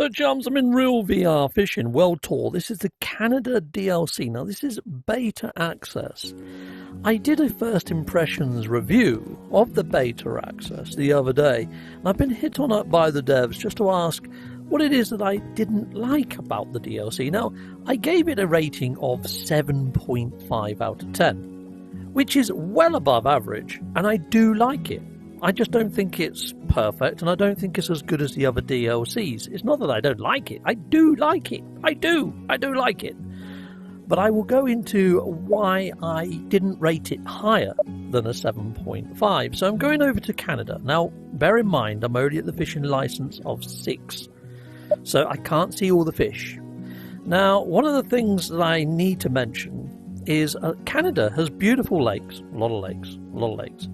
So, chums, I'm in real VR fishing, World Tour. This is the Canada DLC. Now, this is beta access. I did a first impressions review of the beta access the other day, and I've been hit on up by the devs just to ask what it is that I didn't like about the DLC. Now, I gave it a rating of 7.5 out of 10, which is well above average, and I do like it. I just don't think it's perfect, and I don't think it's as good as the other DLCs. It's not that I don't like it. I do like it. I do like it. But I will go into why I didn't rate it higher than a 7.5. So I'm going over to Canada. Now, bear in mind, I'm only at the fishing license of 6. So I can't see all the fish. Now, one of the things that I need to mention is Canada has beautiful lakes. A lot of lakes.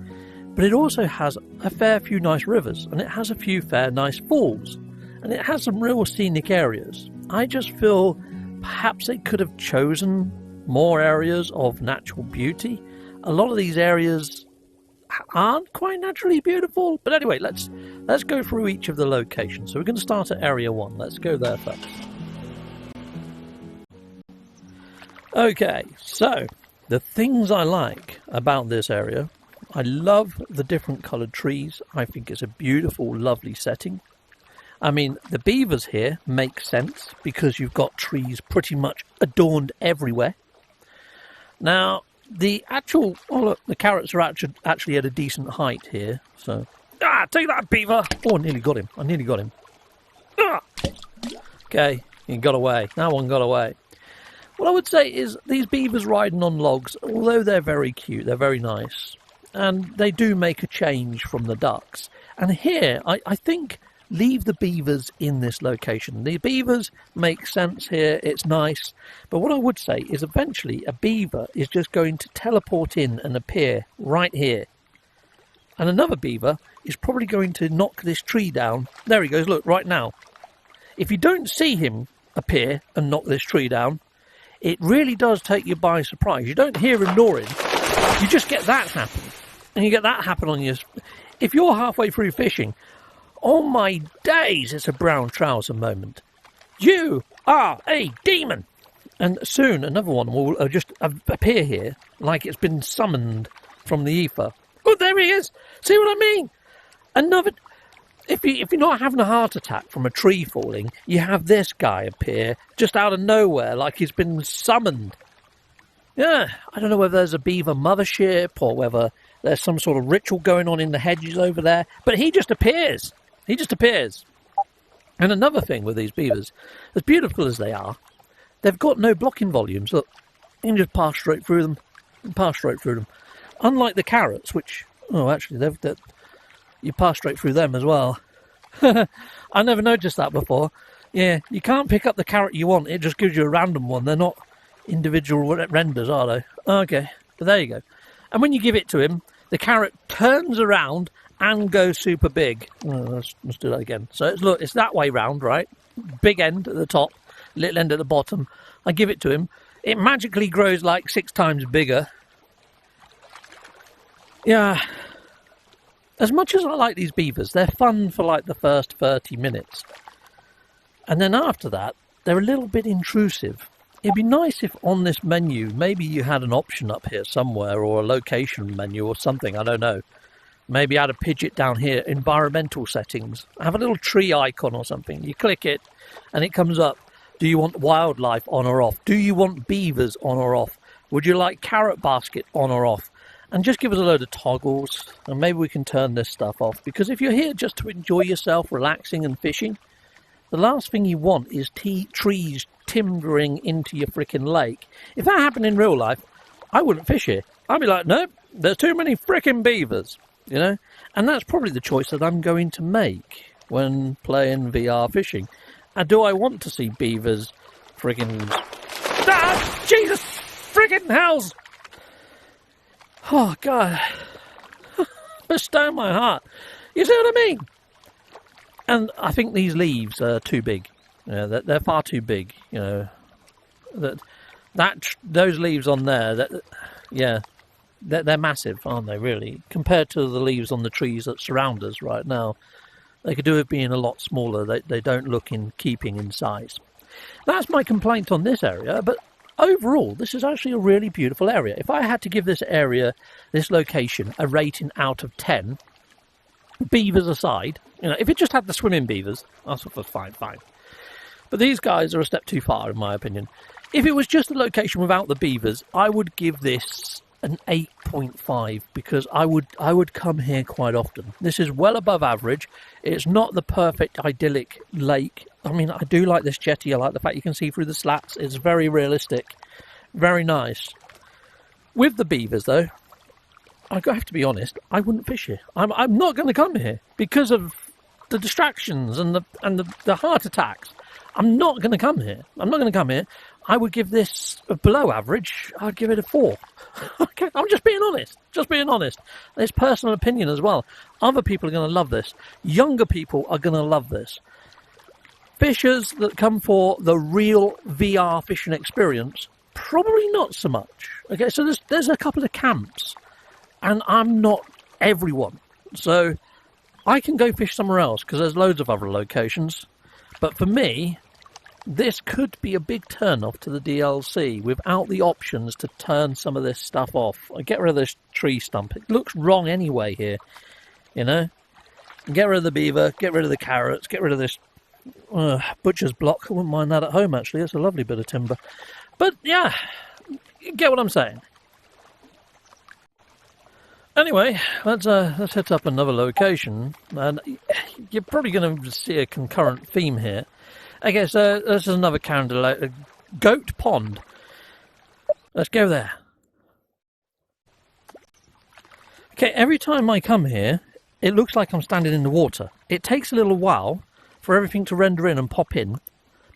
But it also has a fair few nice rivers, and it has a few fair nice falls, and it has some real scenic areas. I just feel perhaps they could have chosen more areas of natural beauty. A lot of these areas aren't quite naturally beautiful, but anyway, let's go through each of the locations. So we're going to start at Area 1. Let's go there first. Okay, so the things I like about this area: I love the different coloured trees. I think it's a beautiful, lovely setting. I mean, the beavers here make sense because you've got trees pretty much adorned everywhere. Now, the carrots are actually at a decent height here. So, take that, beaver! Oh, I nearly got him. Okay, he got away. That one got away. What I would say is these beavers riding on logs, although they're very cute, they're very nice, and they do make a change from the ducks. And here, I think, leave the beavers in this location. The beavers make sense here, it's nice. But what I would say is eventually a beaver is just going to teleport in and appear right here. And another beaver is probably going to knock this tree down. There he goes, look, right now. If you don't see him appear and knock this tree down, it really does take you by surprise. You don't hear him gnawing. You just get that happen. And you get that happen on your... If you're halfway through fishing, oh my days, it's a brown trouser moment. You are a demon! And soon another one will just appear here, like it's been summoned from the ether. Oh, there he is! See what I mean? Another... If you're not having a heart attack from a tree falling, you have this guy appear just out of nowhere, like he's been summoned. Yeah, I don't know whether there's a beaver mothership or whether there's some sort of ritual going on in the hedges over there, but he just appears. And another thing with these beavers, as beautiful as they are, they've got no blocking volumes. Look, you can just pass straight through them. Unlike the carrots, which, actually, you pass straight through them as well. I never noticed that before. Yeah, you can't pick up the carrot you want. It just gives you a random one. They're not individual renders, are they? Okay, but there you go. And when you give it to him, the carrot turns around and goes super big. Let's do that again. So it's that way round, right? Big end at the top, little end at the bottom. I give it to him. It magically grows like 6 times bigger. Yeah. As much as I like these beavers, they're fun for like the first 30 minutes. And then after that, they're a little bit intrusive. It'd be nice if on this menu, maybe you had an option up here somewhere, or a location menu or something, I don't know. Maybe add a pidget down here, environmental settings. Have a little tree icon or something. You click it and it comes up. Do you want wildlife on or off? Do you want beavers on or off? Would you like carrot basket on or off? And just give us a load of toggles, and maybe we can turn this stuff off. Because if you're here just to enjoy yourself, relaxing and fishing, the last thing you want is trees timbering into your frickin' lake. If that happened in real life, I wouldn't fish here. I'd be like, nope, there's too many frickin' beavers, you know? And that's probably the choice that I'm going to make when playing VR fishing. And do I want to see beavers frickin'... Jesus frickin' hells! Oh, God. Bestow my heart. You see what I mean? And I think these leaves are too big. They're far too big, you know. Those leaves on there, they're massive, aren't they, really? Compared to the leaves on the trees that surround us right now. They could do with being a lot smaller. They don't look in keeping in size. That's my complaint on this area, but overall, this is actually a really beautiful area. If I had to give this area, this location, a rating out of 10, beavers aside, if it just had the swimming beavers, that's fine. But these guys are a step too far, in my opinion. If it was just a location without the beavers, I would give this an 8.5 because I would come here quite often. This is well above average. It's not the perfect idyllic lake. I mean, I do like this jetty. I like the fact you can see through the slats. It's very realistic, very nice. With the beavers, though, I have to be honest, I wouldn't fish here. I'm not going to come here because of the distractions and the heart attacks. I'm not going to come here. I would give this a below average. I'd give it a 4. Okay, I'm just being honest. There's personal opinion as well. Other people are going to love this. Younger people are going to love this. Fishers that come for the real VR fishing experience, probably not so much. Okay, so there's a couple of camps, and I'm not everyone. So I can go fish somewhere else because there's loads of other locations. But for me, this could be a big turn off to the DLC without the options to turn some of this stuff off. I get rid of this tree stump. It looks wrong anyway here, Get rid of the beaver, get rid of the carrots, get rid of this butcher's block. I wouldn't mind that at home, actually. It's a lovely bit of timber. But, yeah, you get what I'm saying. Anyway, let's hit up another location. And you're probably going to see a concurrent theme here. Okay, so this is another calendar, Goat Pond. Let's go there. Okay, every time I come here, it looks like I'm standing in the water. It takes a little while for everything to render in and pop in.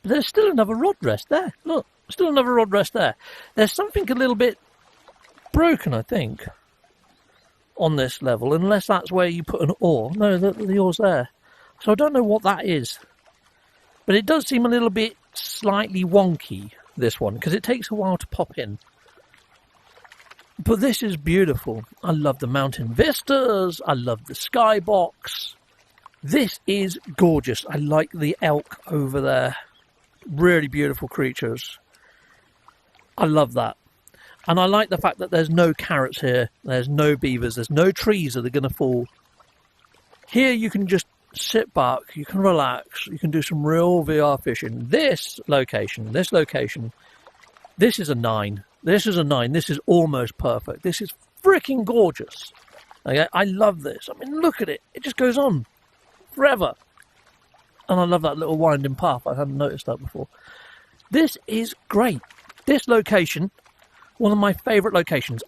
But there's still another rod rest there. Look, still another rod rest there. There's something a little bit broken, I think, on this level, unless that's where you put an oar. No, the oar's there. So I don't know what that is. But it does seem a little bit slightly wonky, this one, because it takes a while to pop in. But this is beautiful. I love the mountain vistas. I love the skybox. This is gorgeous. I like the elk over there. Really beautiful creatures. I love that. And I like the fact that there's no carrots here. There's no beavers. There's no trees that are going to fall. Here you can just sit back, you can relax, you can do some real VR fishing. This location, this is a 9. This is a 9. This is almost perfect. This is freaking gorgeous. Okay, I love this. I mean, look at it. It just goes on forever. And I love that little winding path. I hadn't noticed that before. This is great. This location, one of my favourite locations.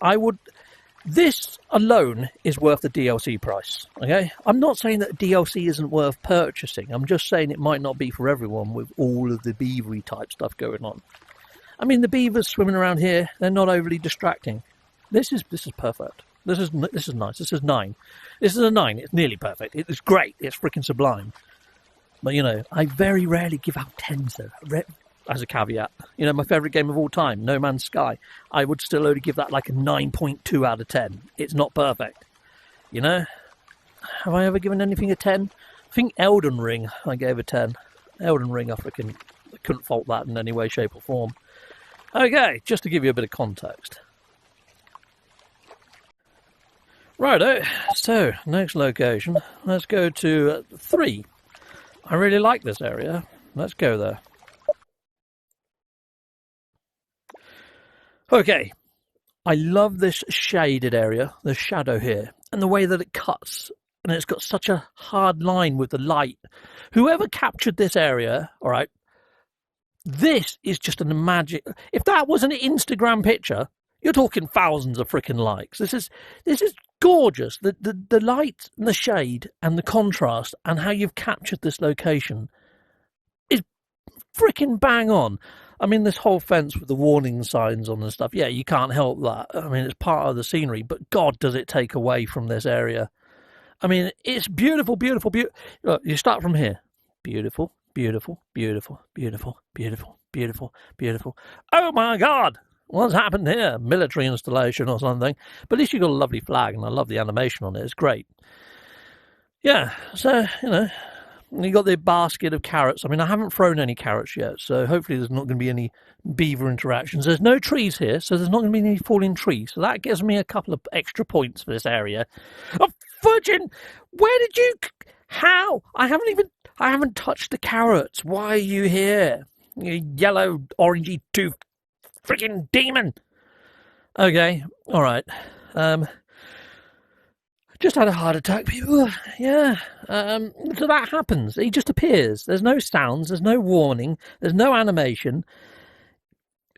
This alone is worth the DLC price, okay? I'm not saying that DLC isn't worth purchasing. I'm just saying it might not be for everyone with all of the beavery type stuff going on. I mean, the beavers swimming around here, they're not overly distracting. This is perfect. This is nice. This is 9. This is a 9. It's nearly perfect. It's great. It's freaking sublime. But, I very rarely give out 10s, though. As a caveat, my favourite game of all time, No Man's Sky, I would still only give that like a 9.2 out of 10. It's not perfect, Have I ever given anything a 10? I think Elden Ring I gave a 10. Elden Ring, I couldn't fault that in any way, shape or form. Okay, just to give you a bit of context. Righto, so next location, let's go to 3. I really like this area. Let's go there. Okay, I love this shaded area, the shadow here, and the way that it cuts, and it's got such a hard line with the light. Whoever captured this area, all right, this is just a magic. If that was an Instagram picture, you're talking thousands of freaking likes. This is gorgeous. The light and the shade and the contrast and how you've captured this location is freaking bang on. I mean, this whole fence with the warning signs on and stuff, yeah, you can't help that. I mean, it's part of the scenery, but God, does it take away from this area. I mean, it's beautiful, beautiful, beautiful. Look, you start from here. Beautiful, beautiful, beautiful, beautiful, beautiful, beautiful, beautiful. Oh, my God, what's happened here? Military installation or something. But at least you've got a lovely flag, and I love the animation on it. It's great. Yeah, so, you know, you got the basket of carrots. I mean, I haven't thrown any carrots yet, so hopefully there's not going to be any beaver interactions. There's no trees here, so there's not going to be any falling trees. So that gives me a couple of extra points for this area. Oh, Virgin! Where did you... How? I haven't touched the carrots. Why are you here? You yellow, orangey tooth freaking demon! Okay, alright. Just had a heart attack, people. Yeah. So that happens. He just appears. There's no sounds. There's no warning. There's no animation.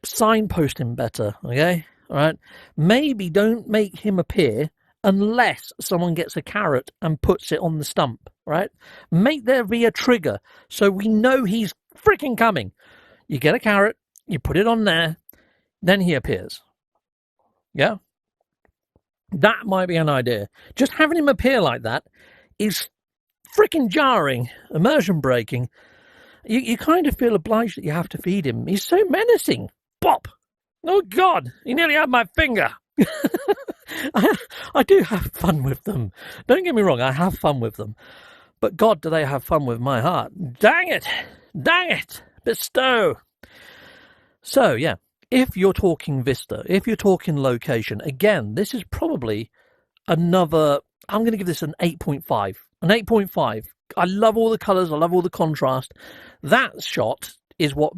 Signpost him better, okay? All right? Maybe don't make him appear unless someone gets a carrot and puts it on the stump, right? Make there be a trigger so we know he's freaking coming. You get a carrot, you put it on there, then he appears. Yeah? That might be an idea. Just having him appear like that is freaking jarring, immersion breaking. You kind of feel obliged that you have to feed him. He's so menacing. Bop! Oh, God! He nearly had my finger! I do have fun with them. Don't get me wrong, I have fun with them. But God, do they have fun with my heart. Dang it! Dang it! Bestow! So, yeah. If you're talking Vista, if you're talking location, again, this is probably another... I'm going to give this an 8.5. An 8.5. I love all the colours. I love all the contrast. That shot is what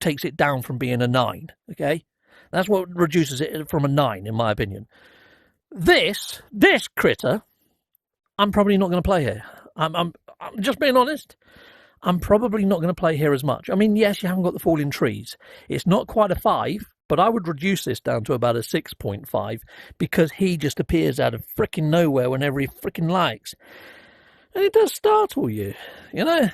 takes it down from being a 9, okay? That's what reduces it from a 9, in my opinion. This critter, I'm probably not going to play here. I'm just being honest. I'm probably not going to play here as much. I mean, yes, you haven't got the falling trees. It's not quite a 5, but I would reduce this down to about a 6.5 because he just appears out of frickin' nowhere whenever he frickin' likes. And it does startle you, you know.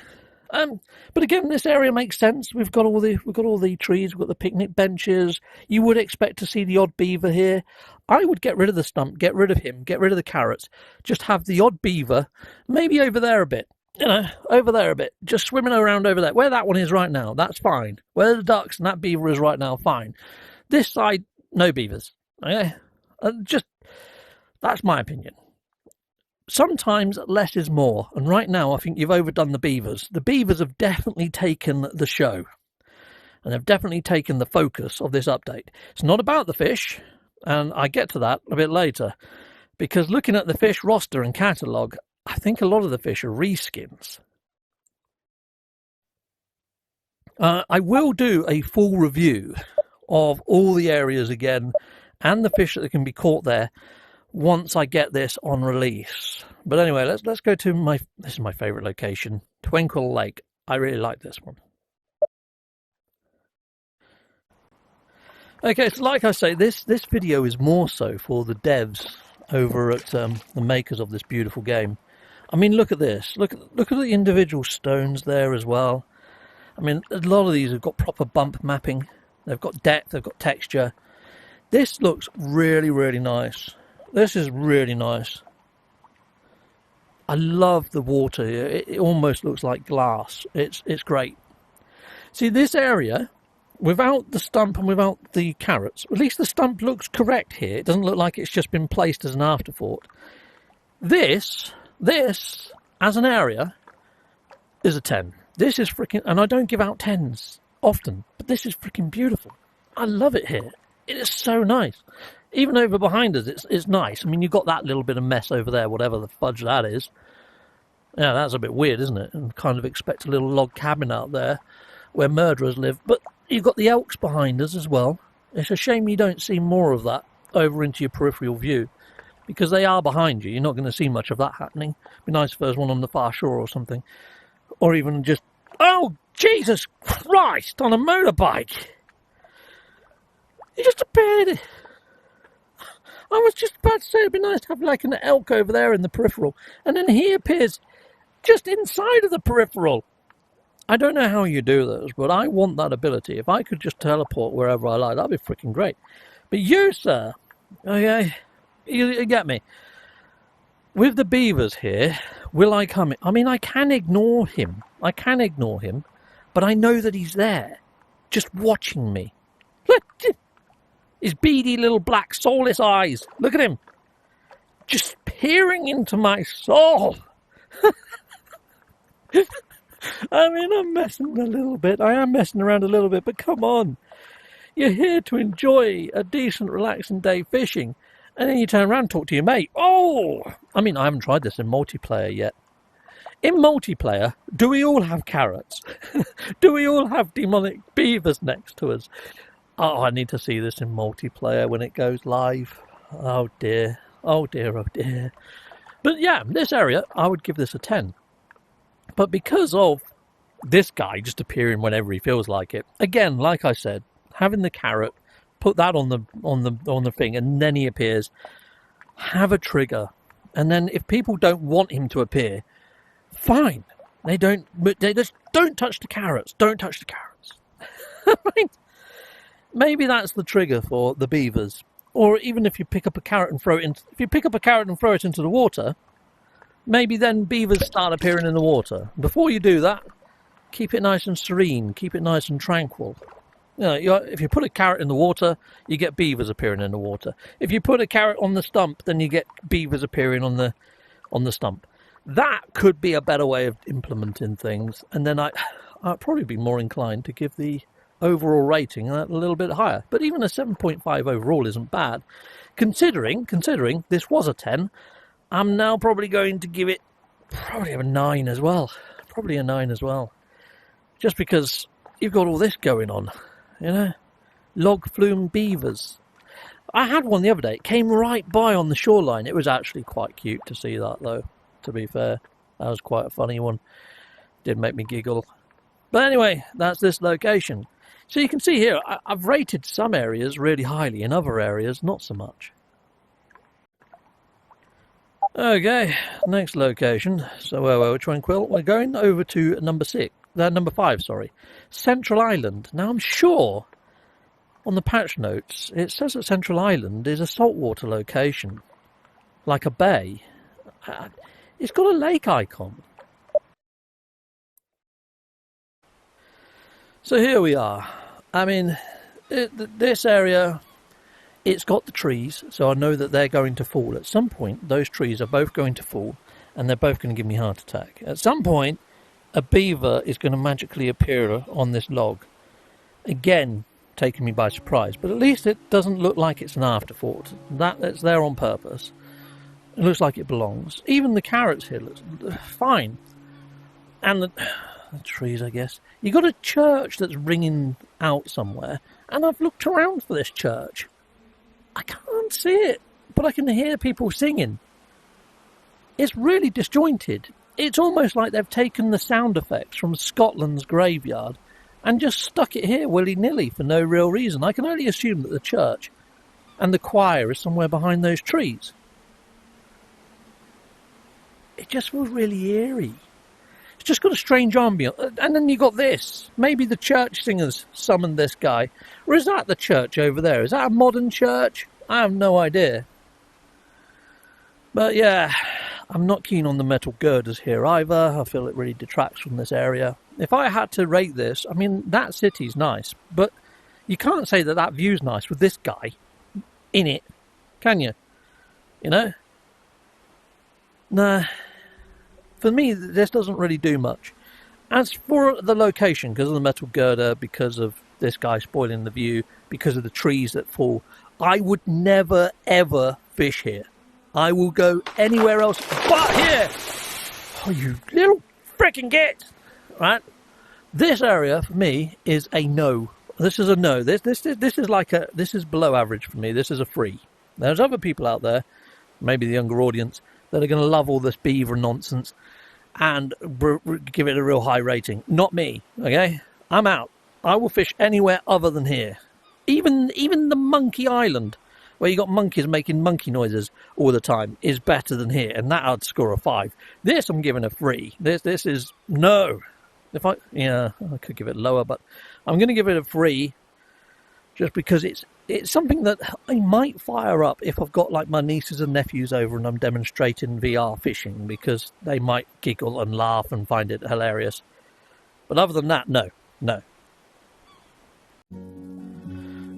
But again, this area makes sense. We've got all the trees. We've got the picnic benches. You would expect to see the odd beaver here. I would get rid of the stump, get rid of him, get rid of the carrots. Just have the odd beaver, maybe over there a bit. You know, over there a bit, just swimming around over there. Where that one is right now, that's fine. Where the ducks and that beaver is right now, fine. This side, no beavers. Okay, that's my opinion. Sometimes less is more, and right now I think you've overdone the beavers. The beavers have definitely taken the show, and they've definitely taken the focus of this update. It's not about the fish, and I get to that a bit later, because looking at the fish roster and catalogue, I think a lot of the fish are reskins. I will do a full review of all the areas again and the fish that can be caught there once I get this on release. But anyway, let's go to this is my favourite location, Twinkle Lake. I really like this one. Okay, so like I say, this video is more so for the devs over at the makers of this beautiful game. I mean, look at this. Look at the individual stones there as well. I mean, a lot of these have got proper bump mapping. They've got depth, they've got texture. This looks really, really nice. This is really nice. I love the water here. It almost looks like glass. It's great. See, this area, without the stump and without the carrots, at least the stump looks correct here. It doesn't look like it's just been placed as an afterthought. This, as an area, is a 10. This is freaking... And I don't give out 10s often, but this is freaking beautiful. I love it here. It is so nice. Even over behind us, it's nice. I mean, you've got that little bit of mess over there, whatever the fudge that is. Yeah, that's a bit weird, isn't it? And kind of expect a little log cabin out there where murderers live. But you've got the elks behind us as well. It's a shame you don't see more of that over into your peripheral view, because they are behind you. You're not going to see much of that happening. It'd be nice if there was one on the far shore or something. Or even just... Oh, Jesus Christ! On a motorbike! He just appeared. I was just about to say it'd be nice to have like an elk over there in the peripheral. And then he appears just inside of the peripheral. I don't know how you do this, but I want that ability. If I could just teleport wherever I like, that'd be freaking great. But you, sir, okay, you get me. With the beavers here, will I come in? I mean, I can ignore him. But I know that he's there, just watching me. Look, his beady little black soulless eyes. Look at him. Just peering into my soul. I mean, I'm messing a little bit. I am messing around a little bit, but come on. You're here to enjoy a decent, relaxing day fishing, and then you turn around and talk to your mate. Oh! I mean, I haven't tried this in multiplayer yet. In multiplayer, do we all have carrots? Do we all have demonic beavers next to us? Oh, I need to see this in multiplayer when it goes live. Oh dear. Oh dear, oh dear. But yeah, this area, I would give this a 10. But because of this guy just appearing whenever he feels like it, again, like I said, having the carrot, put that on the thing, and then he appears. Have a trigger. And then if people don't want him to appear, fine. They just don't touch the carrots. Don't touch the carrots. Right? Maybe that's the trigger for the beavers. Or even if you pick up a carrot and throw it into the water, maybe then beavers start appearing in the water. Before you do that, keep it nice and serene, keep it nice and tranquil. You know, if you put a carrot in the water, you get beavers appearing in the water. If you put a carrot on the stump, then you get beavers appearing on the stump. That could be a better way of implementing things, and then I'd probably be more inclined to give the overall rating a little bit higher. But even a 7.5 overall isn't bad. Considering this was a 10, I'm now probably going to give it probably a 9 as well. Probably a 9 as well. Just because you've got all this going on, you know? Log flume beavers. I had one the other day. It came right by on the shoreline. It was actually quite cute to see that, though, to be fair. That was quite a funny one. Did make me giggle. But anyway, that's this location. So you can see here, I've rated some areas really highly, in other areas not so much. Okay, next location. So where were we, Tranquil? We're going over to number 5, sorry. Central Island. Now I'm sure on the patch notes it says that Central Island is a saltwater location, like a bay. It's got a lake icon. So here we are. I mean, this area, it's got the trees, so I know that they're going to fall. At some point, those trees are both going to fall, and they're both going to give me a heart attack. At some point, a beaver is going to magically appear on this log. Again, taking me by surprise, but at least it doesn't look like it's an afterthought. It's there on purpose. It looks like it belongs. Even the carrots here look fine. And the trees, I guess. You got a church that's ringing out somewhere, and I've looked around for this church. I can't see it, but I can hear people singing. It's really disjointed. It's almost like they've taken the sound effects from Scotland's graveyard and just stuck it here willy-nilly for no real reason. I can only assume that the church and the choir is somewhere behind those trees. It just feels really eerie. It's just got a strange ambience. And then you got this. Maybe the church singers summoned this guy. Or is that the church over there? Is that a modern church? I have no idea. But yeah, I'm not keen on the metal girders here either. I feel it really detracts from this area. If I had to rate this, I mean, that city's nice. But you can't say that that view's nice with this guy in it. Can you? You know? Nah. For me, this doesn't really do much. As for the location, because of the metal girder, because of this guy spoiling the view, because of the trees that fall, I would never, ever fish here. I will go anywhere else but here. Oh, you little frickin' git! Right? This area, for me, is a no. This is a no. This is below average for me. This is a free. There's other people out there, maybe the younger audience, that are going to love all this beaver nonsense and give it a real high rating. Not me, okay? I'm out. I will fish anywhere other than here. Even the Monkey Island, where you got monkeys making monkey noises all the time, is better than here, and that I'd score a 5. This I'm giving a 3. This is no. I could give it lower, but I'm going to give it a 3, just because it's something that I might fire up if I've got like my nieces and nephews over and I'm demonstrating VR fishing, because they might giggle and laugh and find it hilarious. But other than that, no.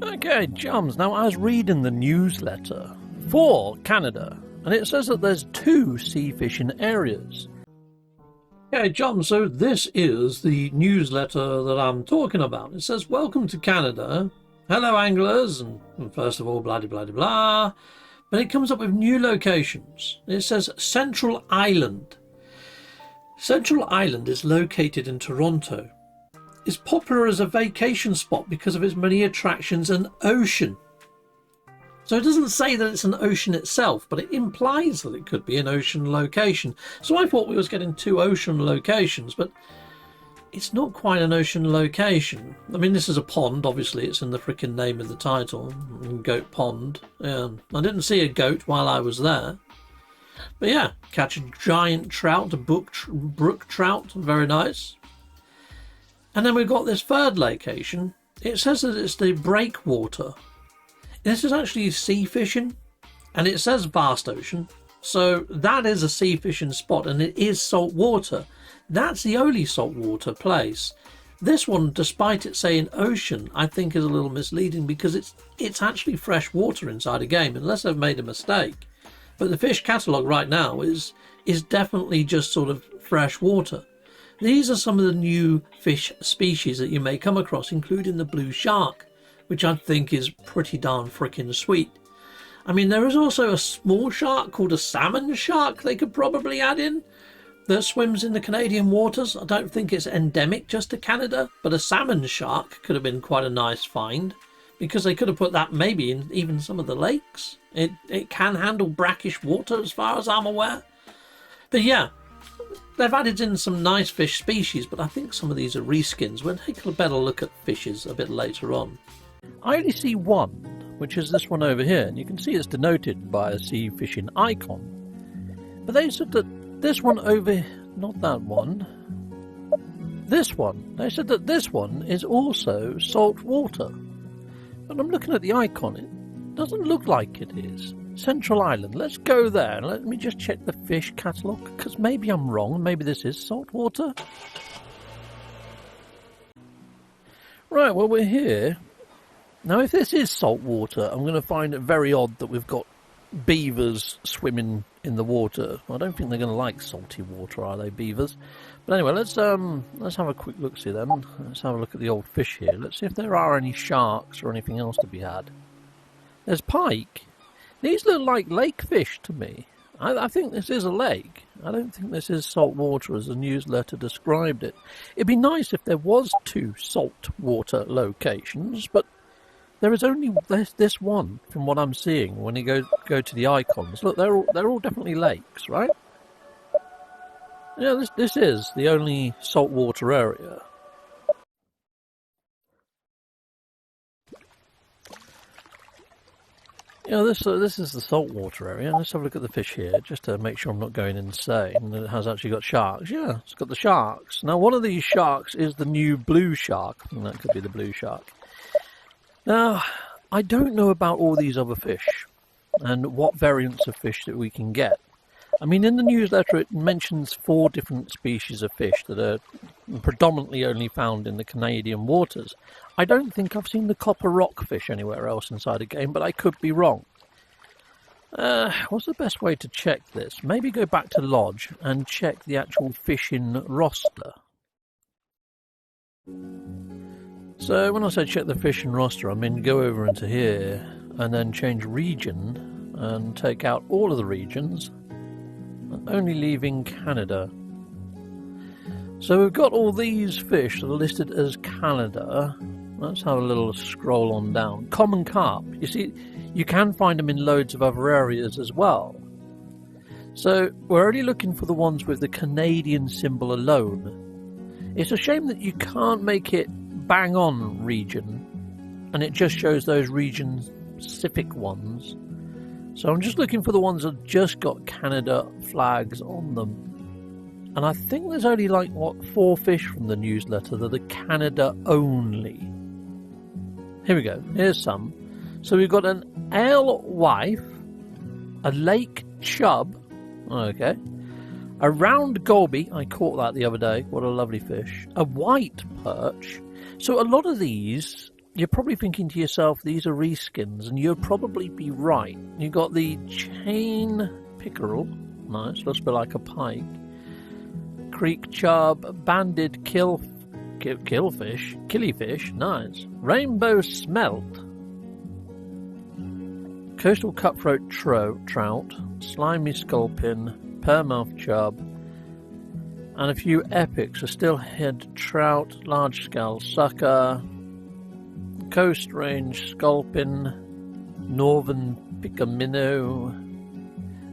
Okay, chums, now I was reading the newsletter for Canada, and it says that there's 2 sea fishing areas. Okay, John, so this is the newsletter that I'm talking about. It says, "Welcome to Canada. Hello, anglers." And first of all, blah, blah, blah, blah. But it comes up with new locations. It says Central Island. Central Island is located in Toronto. It's popular as a vacation spot because of its many attractions and ocean. So it doesn't say that it's an ocean itself, but it implies that it could be an ocean location. So I thought we was getting two ocean locations, but it's not quite an ocean location. I mean, this is a pond, obviously. It's in the frickin' name of the title. Goat Pond. I didn't see a goat while I was there. But yeah, catch a giant trout, a brook trout. Very nice. And then we've got this third location. It says that it's the breakwater. This is actually sea fishing, and it says vast ocean, so that is a sea fishing spot, and it is salt water. That's the only saltwater place. This one, despite it saying ocean, I think is a little misleading because it's actually fresh water inside a game, unless I've made a mistake. But the fish catalogue right now is definitely just sort of fresh water. These are some of the new fish species that you may come across, including the blue shark, which I think is pretty darn freaking sweet. I mean, there is also a small shark called a salmon shark they could probably add in that swims in the Canadian waters. I don't think it's endemic just to Canada, but a salmon shark could have been quite a nice find because they could have put that maybe in even some of the lakes. It can handle brackish water as far as I'm aware. But yeah, they've added in some nice fish species, but I think some of these are reskins. We'll take a better look at fishes a bit later on. I only see one, which is this one over here, and you can see it's denoted by a sea fishing icon. But they said that this one over, not that one, this one, they said that this one is also salt water. But I'm looking at the icon, it doesn't look like it is. Central Island, let's go there, and let me just check the fish catalogue, because maybe I'm wrong, maybe this is salt water. Right, well we're here. Now, if this is salt water, I'm going to find it very odd that we've got beavers swimming in the water. I don't think they're going to like salty water, are they, beavers? But anyway, let's have a quick look-see then. Let's have a look at the old fish here. Let's see if there are any sharks or anything else to be had. There's pike. These look like lake fish to me. I think this is a lake. I don't think this is salt water as the newsletter described it. It'd be nice if there was two salt water locations, but there is only this one from what I'm seeing when you go to the icons. Look, they're all definitely lakes, right? Yeah, this is the only saltwater area. Yeah, this is the saltwater area. Let's have a look at the fish here, just to make sure I'm not going insane. And it has actually got sharks. Yeah, it's got the sharks. Now, one of these sharks is the new blue shark. I think that could be the blue shark. Now, I don't know about all these other fish and what variants of fish that we can get. I mean, in the newsletter it mentions 4 different species of fish that are predominantly only found in the Canadian waters. I don't think I've seen the copper rockfish anywhere else inside a game, but I could be wrong. What's the best way to check this? Maybe go back to Lodge and check the actual fishing roster. So when I say check the fishing roster, I mean go over into here and then change region and take out all of the regions, only leaving Canada. So we've got all these fish that are listed as Canada. Let's have a little scroll on down. Common carp. You see, you can find them in loads of other areas as well. So we're only looking for the ones with the Canadian symbol alone. It's a shame that you can't make it bang on region, and it just shows those region-specific ones. So I'm just looking for the ones that just got Canada flags on them. And I think there's only like, 4 fish from the newsletter that are Canada only. Here we go, here's some. So we've got an alewife, a lake chub, okay, a round goby, I caught that the other day, what a lovely fish, a white perch. So a lot of these, you're probably thinking to yourself, these are reskins, and you'll probably be right. You've got the chain pickerel, nice, looks a bit like a pike. creek chub, banded killifish, nice. Rainbow smelt, coastal cutthroat trout, slimy sculpin, pearlmouth chub, and a few epics: a stillhead trout, large scale sucker, coast range sculpin, northern picamino.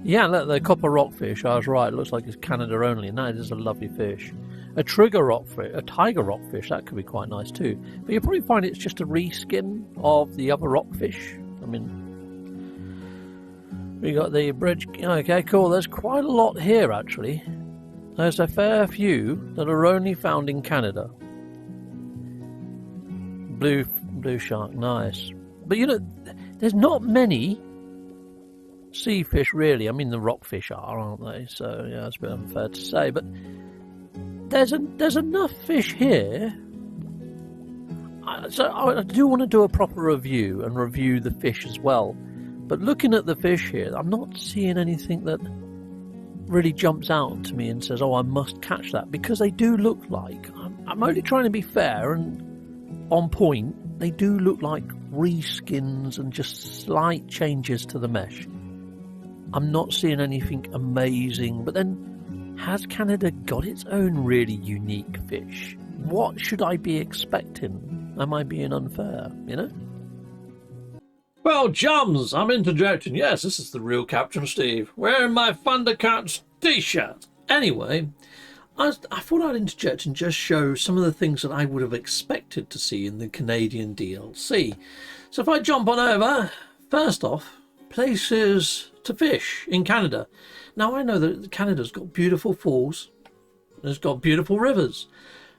Yeah, look, the copper rockfish, I was right, it looks like it's Canada only, and that is a lovely fish. A tiger rockfish, that could be quite nice too. But you'll probably find it's just a reskin of the other rockfish. I mean, we got the bridge. Okay, cool. There's quite a lot here, actually. There's a fair few that are only found in Canada. Blue shark, nice. But you know, there's not many sea fish really. I mean, the rockfish aren't they? So yeah, it's a bit unfair to say, but there's enough fish here. So I do want to do a proper review and review the fish as well. But looking at the fish here, I'm not seeing anything that really jumps out to me and says, "Oh, I must catch that," because they do look like, I'm only trying to be fair and on point. They do look like reskins and just slight changes to the mesh. I'm not seeing anything amazing, but then has Canada got its own really unique fish? What should I be expecting? Am I being unfair, you know? Well, chums, I'm interjecting. Yes, this is the real Captain Steve, wearing my Thundercats t-shirt. Anyway, I thought I'd interject and just show some of the things that I would have expected to see in the Canadian DLC. So if I jump on over, first off, places to fish in Canada. Now I know that Canada's got beautiful falls, it's got beautiful rivers,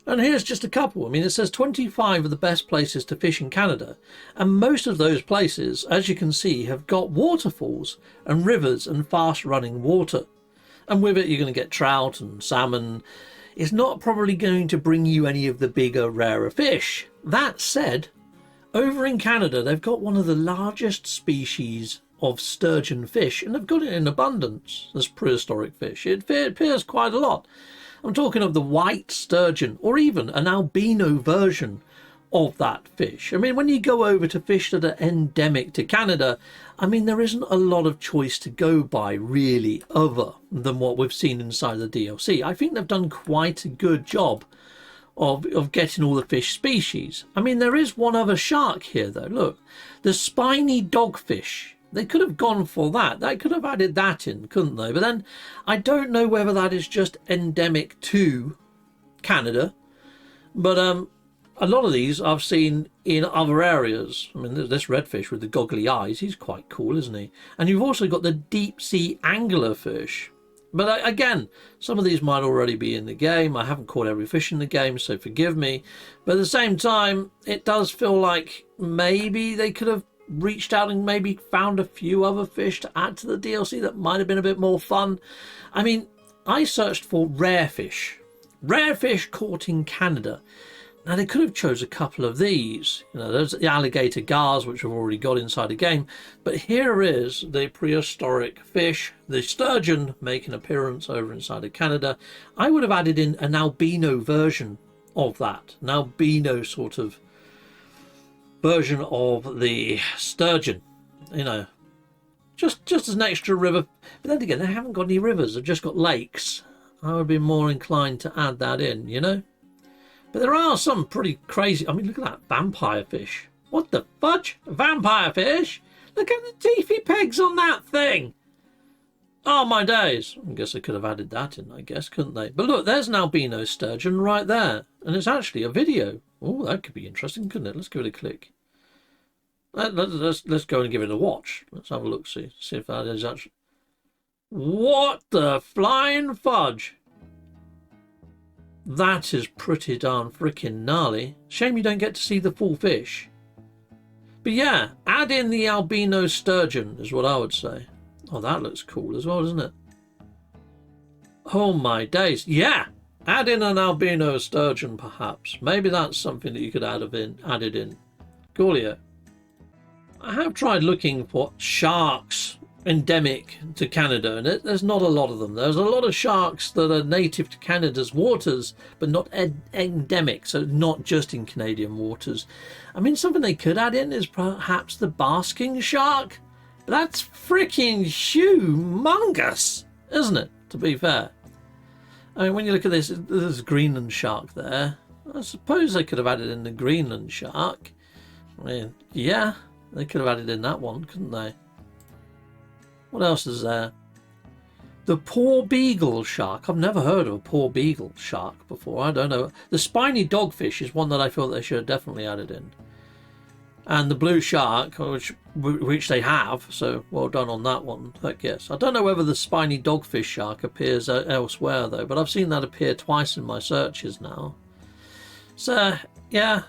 and here's just a couple. I mean, it says 25 of the best places to fish in Canada, and most of those places, as you can see, have got waterfalls and rivers and fast running water. And with it, you're going to get trout and salmon. It's not probably going to bring you any of the bigger, rarer fish. That said, over in Canada, they've got one of the largest species of sturgeon fish, and they've got it in abundance as prehistoric fish. It appears quite a lot. I'm talking of the white sturgeon, or even an albino version of that fish. I mean, when you go over to fish that are endemic to Canada, I mean, there isn't a lot of choice to go by really other than what we've seen inside the DLC. I think they've done quite a good job of getting all the fish species. I mean, there is one other shark here though. Look, the spiny dogfish. They could have gone for that. They could have added that in, couldn't they? But then I don't know whether that is just endemic to Canada. But a lot of these I've seen in other areas. I mean, this redfish with the goggly eyes, he's quite cool, isn't he? And you've also got the deep sea anglerfish. But again, some of these might already be in the game. I haven't caught every fish in the game, so forgive me. But at the same time, it does feel like maybe they could have reached out and maybe found a few other fish to add to the DLC that might have been a bit more fun. I mean, I searched for rare fish caught in Canada. Now they could have chose a couple of these. You know, there's the alligator gars, which we've already got inside the game, but here is the prehistoric fish, the sturgeon, making an appearance over inside of Canada. I would have added in an albino version of that, an albino sort of version of the sturgeon, you know, just as an extra river. But then again, they haven't got any rivers, they've just got lakes. I would be more inclined to add that in, you know. But there are some pretty crazy. I mean, look at that vampire fish. What the fudge? A vampire fish? Look at the teethy pegs on that thing. Oh my days. I guess they could have added that in, I guess, couldn't they? But look, there's an albino sturgeon right there, and it's actually a video. Oh, that could be interesting, couldn't it? Let's give it a click. Let's go and give it a watch. Let's have a look, see if that is actually... What the flying fudge? That is pretty darn freaking gnarly. Shame you don't get to see the full fish. But yeah, add in the albino sturgeon is what I would say. Oh, that looks cool as well, doesn't it? Oh my days. Yeah, add in an albino sturgeon perhaps. Maybe that's something that you could add in. Coolio. I have tried looking for sharks endemic to Canada, and there's not a lot of them. There's a lot of sharks that are native to Canada's waters, but not endemic, so not just in Canadian waters. I mean, something they could add in is perhaps the basking shark. But that's freaking humongous, isn't it, to be fair? I mean, when you look at this, there's a Greenland shark there. I suppose they could have added in the Greenland shark. I mean, yeah, they could have added in that one, couldn't they? What else is there? The poor beagle shark. I've never heard of a poor beagle shark before. I don't know. The spiny dogfish is one that I feel they should have definitely added in. And the blue shark, which they have, so well done on that one, I guess. I don't know whether the spiny dogfish shark appears elsewhere, though, but I've seen that appear twice in my searches now. So, yeah,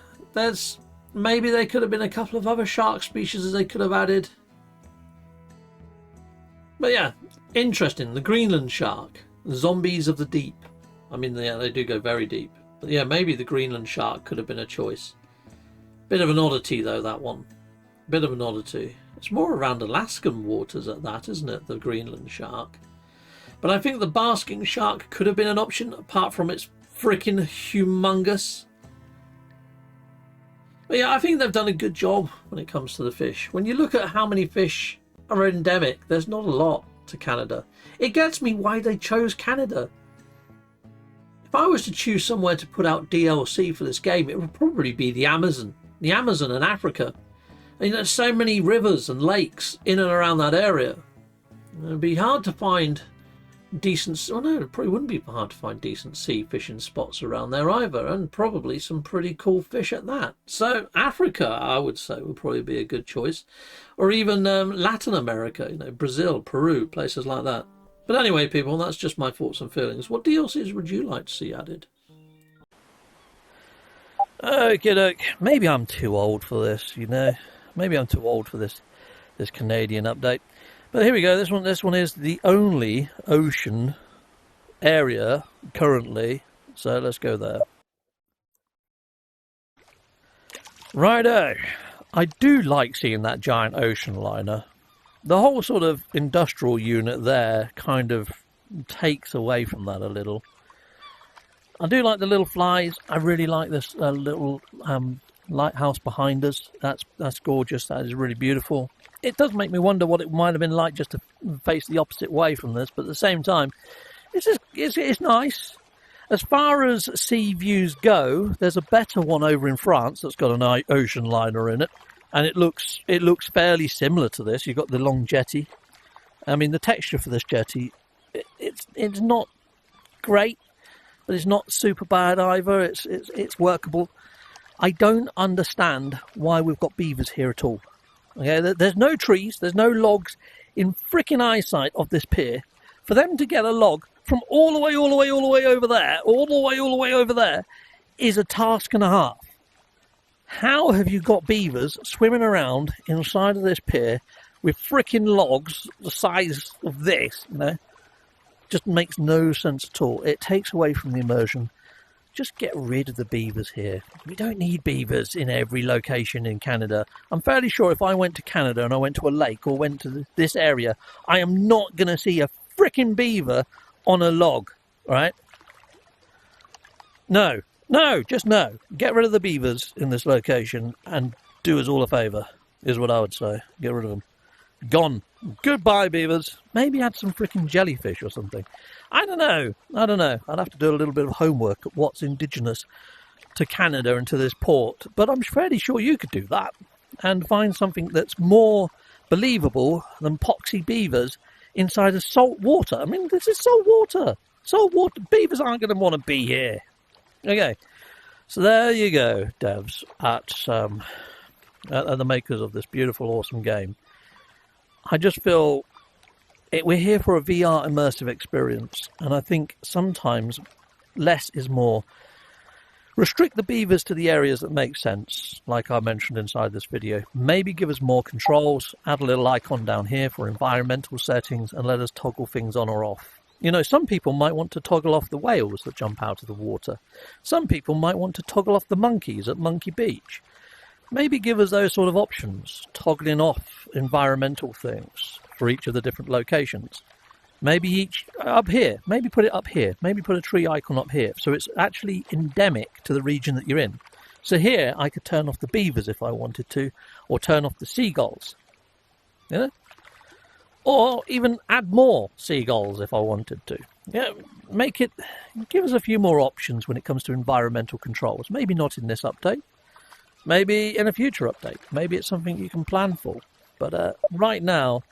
maybe there could have been a couple of other shark species they could have added. But yeah, interesting. The Greenland shark, the zombies of the deep. I mean, yeah, they do go very deep. But yeah, maybe the Greenland shark could have been a choice. Bit of an oddity, though, that one. Bit of an oddity. It's more around Alaskan waters at that, isn't it? The Greenland shark. But I think the basking shark could have been an option, apart from its freaking humongous. But yeah, I think they've done a good job when it comes to the fish. When you look at how many fish are endemic, there's not a lot to Canada. It gets me why they chose Canada. If I was to choose somewhere to put out DLC for this game, it would probably be the Amazon. The Amazon and Africa. I mean, there's so many rivers and lakes in and around that area. It'd be hard to find decent... Oh no, it probably wouldn't be hard to find decent sea fishing spots around there either, and probably some pretty cool fish at that. So Africa, I would say, would probably be a good choice. Or even Latin America, you know, Brazil, Peru, places like that. But anyway, people, that's just my thoughts and feelings. What DLCs would you like to see added? Okay, look, maybe I'm too old for this, you know. Maybe I'm too old for this Canadian update. But here we go. This one is the only ocean area currently. So let's go there. Righto. I do like seeing that giant ocean liner. The whole sort of industrial unit there kind of takes away from that a little. I do like the little flies. I really like this little lighthouse behind us. That's gorgeous. That is really beautiful. It does make me wonder what it might have been like just to face the opposite way from this, but at the same time, it's nice. As far as sea views go, there's a better one over in France that's got an ocean liner in it, and it looks fairly similar to this. You've got the long jetty. I mean, the texture for this jetty, it's not great, but it's not super bad either. It's workable. I don't understand why we've got beavers here at all. Okay, there's no trees, there's no logs in freaking eyesight of this pier. For them to get a log from all the way over there, is a task and a half. How have you got beavers swimming around inside of this pier with freaking logs the size of this, you know? Just makes no sense at all. It takes away from the immersion. Just get rid of the beavers here. We don't need beavers in every location in Canada. I'm fairly sure if I went to Canada and I went to a lake or went to this area, I am not going to see a freaking beaver on a log, right? No, just no. Get rid of the beavers in this location and do us all a favour, is what I would say. Get rid of them. Gone. Goodbye, beavers. Maybe add some freaking jellyfish or something. I don't know. I'd have to do a little bit of homework at what's indigenous to Canada and to this port. But I'm fairly sure you could do that and find something that's more believable than poxy beavers inside of salt water. I mean, this is salt water. Salt water. Beavers aren't going to want to be here. Okay. So there you go, devs, at the makers of this beautiful, awesome game. I just feel we're here for a VR immersive experience, and I think sometimes less is more. Restrict the beavers to the areas that make sense, like I mentioned inside this video. Maybe give us more controls, add a little icon down here for environmental settings, and let us toggle things on or off. You know, some people might want to toggle off the whales that jump out of the water. Some people might want to toggle off the monkeys at Monkey Beach. Maybe give us those sort of options, toggling off environmental things, for each of the different locations. Maybe each up here, maybe put it up here, maybe put a tree icon up here, so it's actually endemic to the region that you're in. So here I could turn off the beavers if I wanted to, or turn off the seagulls, you know, or even add more seagulls if I wanted to. Yeah, give us a few more options when it comes to environmental controls. Maybe not in this update, maybe in a future update, maybe it's something you can plan for, but right now,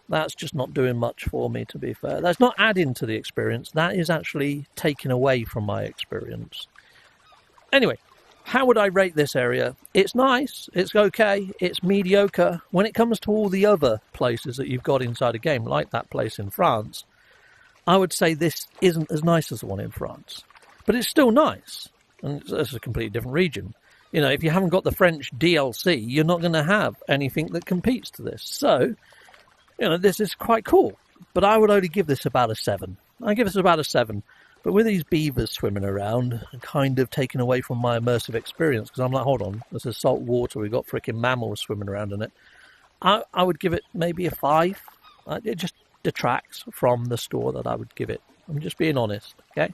that's just not doing much for me, to be fair. That's not adding to the experience. That is actually taking away from my experience. Anyway, how would I rate this area? It's nice. It's okay. It's mediocre. When it comes to all the other places that you've got inside a game, like that place in France, I would say this isn't as nice as the one in France. But it's still nice. And it's a completely different region. You know, if you haven't got the French DLC, you're not going to have anything that competes to this. So, you know, this is quite cool, but I would only give this about a 7. I give this about a 7, but with these beavers swimming around, kind of taken away from my immersive experience, because I'm like, hold on, this is salt water, we've got freaking mammals swimming around in it. I would give it maybe a 5. It just detracts from the score that I would give it. I'm just being honest, okay?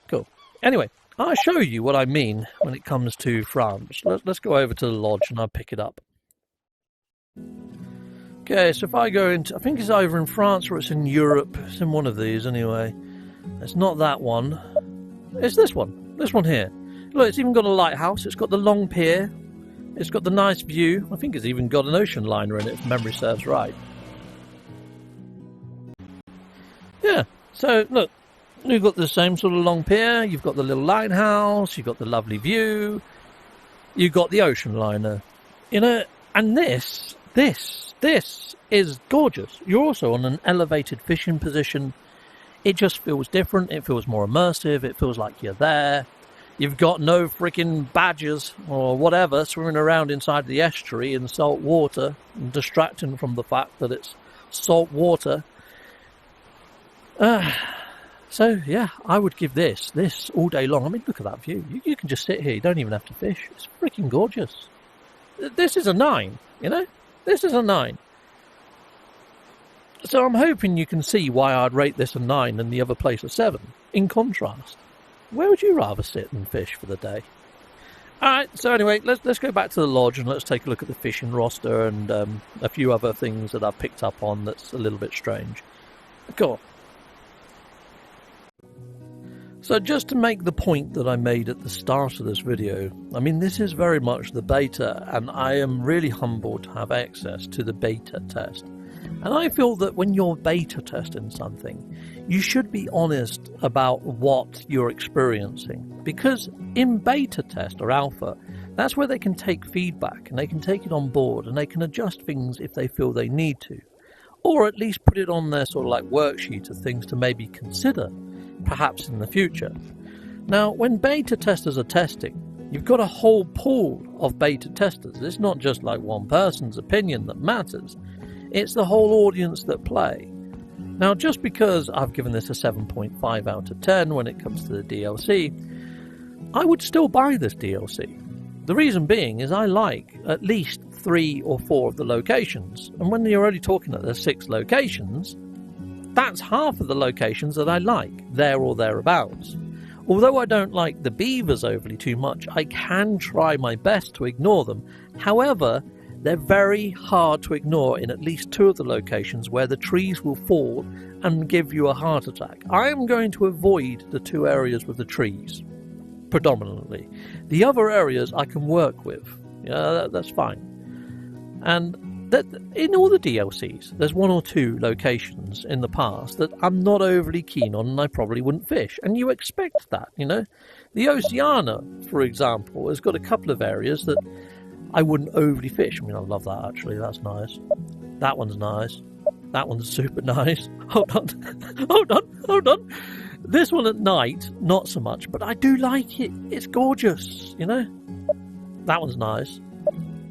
Cool. Anyway, I'll show you what I mean when it comes to France. Let's go over to the lodge and I'll pick it up. Okay, so if I go into, I think it's either in France or it's in Europe. It's in one of these anyway. It's not that one. It's this one. This one here. Look, it's even got a lighthouse. It's got the long pier. It's got the nice view. I think it's even got an ocean liner in it, if memory serves right. Yeah, so look, you've got the same sort of long pier. You've got the little lighthouse. You've got the lovely view. You've got the ocean liner. You know, and this is gorgeous. You're also on an elevated fishing position. It just feels different. It feels more immersive. It feels like you're there. You've got no freaking badgers or whatever swimming around inside the estuary in salt water and distracting from the fact that it's salt water. So, yeah, I would give this all day long. I mean, look at that view. You can just sit here. You don't even have to fish. It's freaking gorgeous. This is a 9, you know? This is a 9. So I'm hoping you can see why I'd rate this a 9 and the other place a 7. In contrast, where would you rather sit and fish for the day? Alright, so anyway, let's go back to the lodge and let's take a look at the fishing roster and a few other things that I've picked up on that's a little bit strange. Cool. So just to make the point that I made at the start of this video, I mean, this is very much the beta, and I am really humbled to have access to the beta test. And I feel that when you're beta testing something, you should be honest about what you're experiencing. Because in beta test or alpha, that's where they can take feedback and they can take it on board and they can adjust things if they feel they need to. Or at least put it on their sort of like worksheet of things to maybe consider, perhaps in the future. Now, when beta testers are testing, you've got a whole pool of beta testers. It's not just like one person's opinion that matters. It's the whole audience that play. Now, just because I've given this a 7.5 out of 10 when it comes to the DLC, I would still buy this DLC. The reason being is I like at least 3 or 4 of the locations. And when you're only talking that there's 6 locations, that's half of the locations that I like, there or thereabouts. Although I don't like the beavers overly too much, I can try my best to ignore them. However, they're very hard to ignore in at least 2 of the locations where the trees will fall and give you a heart attack. I am going to avoid the 2 areas with the trees, predominantly. The other areas I can work with. Yeah, that's fine. And in all the DLCs, there's 1 or 2 locations in the past that I'm not overly keen on and I probably wouldn't fish. And you expect that, you know. The Oceania, for example, has got a couple of areas that I wouldn't overly fish. I mean, I love that actually, that's nice. That one's nice. That one's super nice. Hold on. This one at night, not so much, but I do like it. It's gorgeous, you know. That one's nice.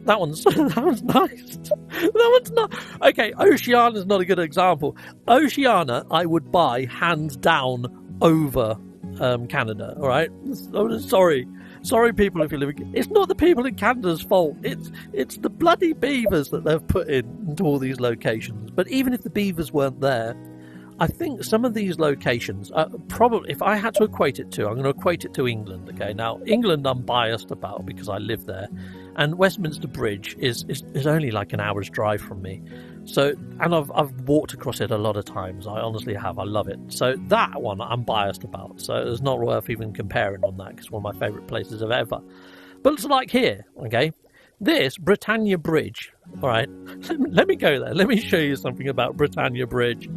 That one's nice. That one's not. Okay, Oceania's not a good example. Oceania, I would buy hands down over Canada. All right, sorry. Sorry, people, if you live in... It's not the people in Canada's fault. It's the bloody beavers that they've put into all these locations. But even if the beavers weren't there, I think some of these locations, probably, if I had to equate it to, I'm going to equate it to England, okay? Now, England I'm biased about because I live there, and Westminster Bridge is only like an hour's drive from me. So, and I've walked across it a lot of times. I honestly have. I love it. So that one I'm biased about. So it's not worth even comparing on that because it's one of my favourite places of ever. But it's like here, okay? This Britannia Bridge, all right? Let me go there. Let me show you something about Britannia Bridge.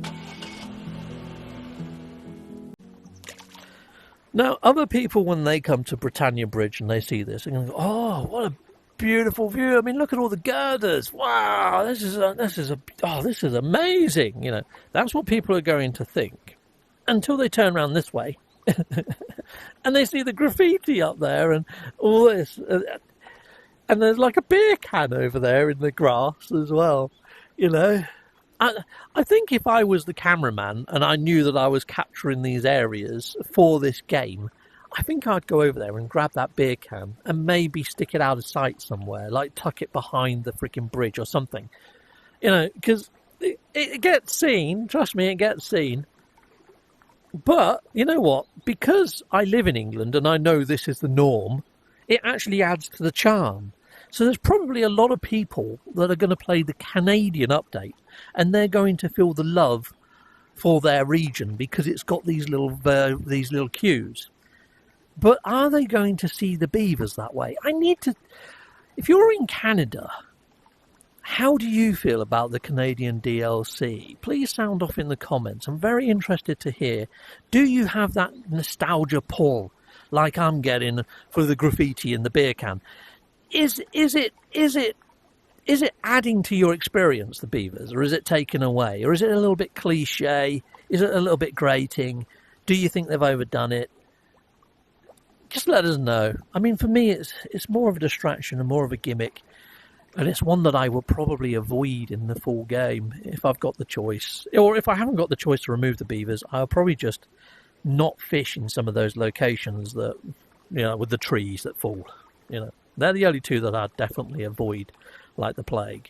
Now, other people, when they come to Britannia Bridge and they see this, they're going to go, oh, what a beautiful view. I mean, look at all the girders. Wow, this is amazing. You know, that's what people are going to think until they turn around this way and they see the graffiti up there and all this. And there's like a beer can over there in the grass as well, you know. I think if I was the cameraman and I knew that I was capturing these areas for this game, I think I'd go over there and grab that beer can and maybe stick it out of sight somewhere, like tuck it behind the freaking bridge or something. You know, because it gets seen, trust me, it gets seen. But, you know what, because I live in England and I know this is the norm, it actually adds to the charm. So there's probably a lot of people that are going to play the Canadian update and they're going to feel the love for their region because it's got these little queues. But are they going to see the beavers that way? If you're in Canada, how do you feel about the Canadian DLC? Please sound off in the comments. I'm very interested to hear. Do you have that nostalgia pull like I'm getting for the graffiti in the beer can? Is it adding to your experience, the beavers, or is it taken away? Or is it a little bit cliche? Is it a little bit grating? Do you think they've overdone it? Just let us know. I mean, for me, it's more of a distraction and more of a gimmick. And it's one that I will probably avoid in the full game if I've got the choice. Or if I haven't got the choice to remove the beavers, I'll probably just not fish in some of those locations that, you know, with the trees that fall, you know. They're the only two that I'd definitely avoid like the plague.